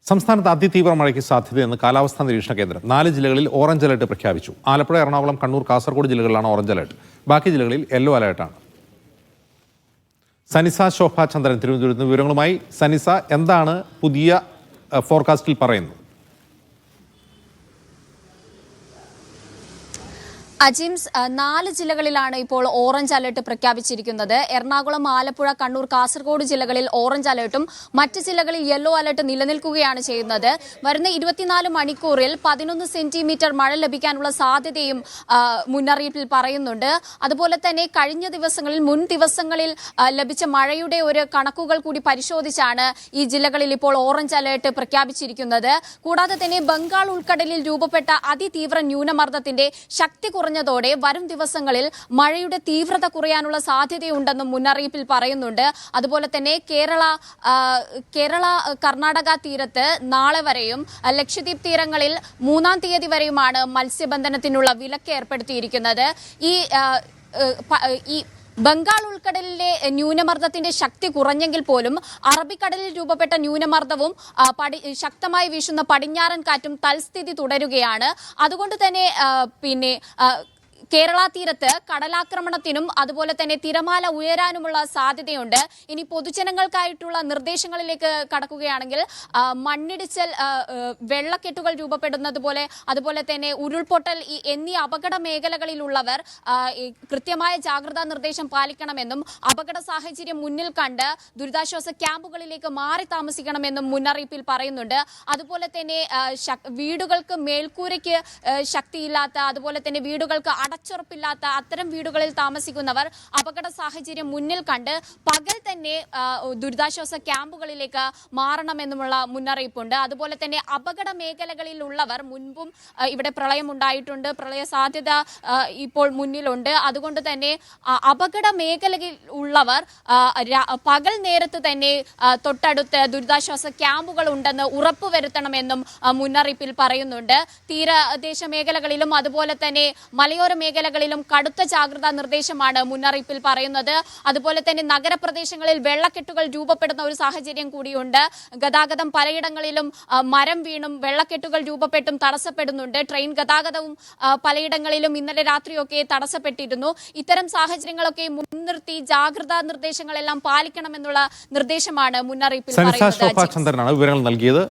സംസ്ഥാനത്ത് അതിതീവ്ര മഴയ്ക്ക് സാധ്യതയെന്ന് കാലാവസ്ഥാ നിരീക്ഷണ കേന്ദ്രം 4 ജില്ലകളിൽ ഓറഞ്ച് അലർട്ട് പ്രഖ്യാപിച്ചു. ആലപ്പുഴ, എറണാകുളം, കണ്ണൂർ, കാസർഗോഡ് ജില്ലകളിലാണ് ഓറഞ്ച് അലർട്ട്. ബാക്കി ജില്ലകളിൽ യെല്ലോ അലർട്ടാണ്. സനിസ ശോഭ ചന്ദ്രൻ തിരുവനന്തപുരത്ത് വിവരങ്ങളുമായി. സനിസ, എന്താണ് പുതിയ ഫോർകാസ്റ്റിൽ പറയുന്നത്? അജിംസ്, 4 ജില്ലകളിലാണ് ഇപ്പോൾ ഓറഞ്ച് അലർട്ട് പ്രഖ്യാപിച്ചിരിക്കുന്നത്. എറണാകുളം, ആലപ്പുഴ, കണ്ണൂർ, കാസർഗോഡ് ജില്ലകളിൽ ഓറഞ്ച് അലർട്ടും മറ്റ് ജില്ലകളിൽ യെല്ലോ അലർട്ട് നിലനിൽക്കുകയാണ് ചെയ്യുന്നത്. വരുന്ന 24 മണിക്കൂറിൽ 11 സെന്റിമീറ്റർ മഴ ലഭിക്കാനുള്ള സാധ്യതയും മുന്നറിയിപ്പിൽ പറയുന്നുണ്ട്. അതുപോലെ തന്നെ കഴിഞ്ഞ ദിവസങ്ങളിൽ മുൻ ദിവസങ്ങളിൽ ലഭിച്ച മഴയുടെ ഒരു കണക്കുകൾ കൂടി പരിശോധിച്ചാണ് ഈ ജില്ലകളിൽ ഇപ്പോൾ ഓറഞ്ച് അലർട്ട് പ്രഖ്യാപിച്ചിരിക്കുന്നത്. കൂടാതെ തന്നെ ബംഗാൾ ഉൾക്കടലിൽ രൂപപ്പെട്ട അതിതീവ്ര ന്യൂനമർദ്ദത്തിന്റെ ശക്തി കുറഞ്ഞതോടെ വരും ദിവസങ്ങളിൽ മഴയുടെ തീവ്രത കുറയാനുള്ള സാധ്യതയുണ്ടെന്നും മുന്നറിയിപ്പിൽ പറയുന്നുണ്ട്. അതുപോലെ തന്നെ കേരള കർണാടക തീരത്ത് നാളെ വരെയും ലക്ഷദ്വീപ് തീരങ്ങളിൽ 3-ാം തീയതി വരെയുമാണ് മത്സ്യബന്ധനത്തിനുള്ള വിലക്ക് ഏർപ്പെടുത്തിയിരിക്കുന്നത്. ഈ ബംഗാൾ ഉൾക്കടലിലെ ന്യൂനമർദ്ദത്തിന്റെ ശക്തി കുറഞ്ഞെങ്കിൽ പോലും അറബിക്കടലിൽ രൂപപ്പെട്ട ന്യൂനമർദ്ദവും ശക്തമായി വീശുന്ന പടിഞ്ഞാറൻ കാറ്റും തൽസ്ഥിതി തുടരുകയാണ്. അതുകൊണ്ട് തന്നെ കേരള തീരത്ത് കടലാക്രമണത്തിനും അതുപോലെ തന്നെ തിരമാല ഉയരാനുമുള്ള സാധ്യതയുണ്ട്. ഇനി പൊതുജനങ്ങൾക്കായിട്ടുള്ള നിർദ്ദേശങ്ങളിലേക്ക് കടക്കുകയാണെങ്കിൽ മണ്ണിടിച്ചൽ, വെള്ളക്കെട്ടുകൾ രൂപപ്പെടുന്നത് പോലെ അതുപോലെ തന്നെ ഉരുൾപൊട്ടൽ എന്നീ അപകട മേഖലകളിലുള്ളവർ കൃത്യമായ ജാഗ്രതാ നിർദ്ദേശം പാലിക്കണമെന്നും അപകട സാഹചര്യം മുന്നിൽ കണ്ട് ദുരിതാശ്വാസ ക്യാമ്പുകളിലേക്ക് മാറി താമസിക്കണമെന്നും മുന്നറിയിപ്പിൽ പറയുന്നുണ്ട്. അതുപോലെ തന്നെ വീടുകൾക്ക് മേൽക്കൂരയ്ക്ക് ശക്തിയില്ലാത്ത, അതുപോലെ തന്നെ വീടുകൾക്ക് അടച്ചുറപ്പില്ലാത്ത അത്തരം വീടുകളിൽ താമസിക്കുന്നവർ അപകട സാഹചര്യം മുന്നിൽ കണ്ട് പകൽ തന്നെ ദുരിതാശ്വാസ ക്യാമ്പുകളിലേക്ക് മാറണമെന്നുമുള്ള മുന്നറിയിപ്പുണ്ട്. അതുപോലെ തന്നെ അപകട മേഖലകളിൽ ഉള്ളവർ, മുൻപും ഇവിടെ പ്രളയം ഉണ്ടായിട്ടുണ്ട്, പ്രളയ സാധ്യത ഇപ്പോൾ മുന്നിലുണ്ട്. അതുകൊണ്ട് തന്നെ അപകട മേഖലയിൽ ഉള്ളവർ പകൽ നേരത്ത് തന്നെ തൊട്ടടുത്ത് ദുരിതാശ്വാസ ക്യാമ്പുകൾ ഉണ്ടെന്ന് ഉറപ്പുവരുത്തണമെന്നും മുന്നറിയിപ്പിൽ പറയുന്നുണ്ട്. തീരദേശ മേഖലകളിലും അതുപോലെ തന്നെ മലയോര മേഖലകളിലും കടുത്ത ജാഗ്രതാ നിർദ്ദേശമാണ് മുന്നറിയിപ്പിൽ പറയുന്നത്. അതുപോലെ തന്നെ നഗരപ്രദേശങ്ങളിൽ വെള്ളക്കെട്ടുകൾ രൂപപ്പെടുന്ന ഒരു സാഹചര്യം കൂടിയുണ്ട്. ഗതാഗതം പലയിടങ്ങളിലും മരം വീണും വെള്ളക്കെട്ടുകൾ രൂപപ്പെട്ടും തടസ്സപ്പെടുന്നുണ്ട്. ട്രെയിൻ ഗതാഗതവും പലയിടങ്ങളിലും ഇന്നലെ രാത്രിയൊക്കെ തടസ്സപ്പെട്ടിരുന്നു. ഇത്തരം സാഹചര്യങ്ങളൊക്കെ മുൻനിർത്തി ജാഗ്രതാ നിർദ്ദേശങ്ങളെല്ലാം പാലിക്കണമെന്നുള്ള നിർദ്ദേശമാണ് മുന്നറിയിപ്പിൽ പറയുന്നത്. വിവരങ്ങൾ നൽകിയത്.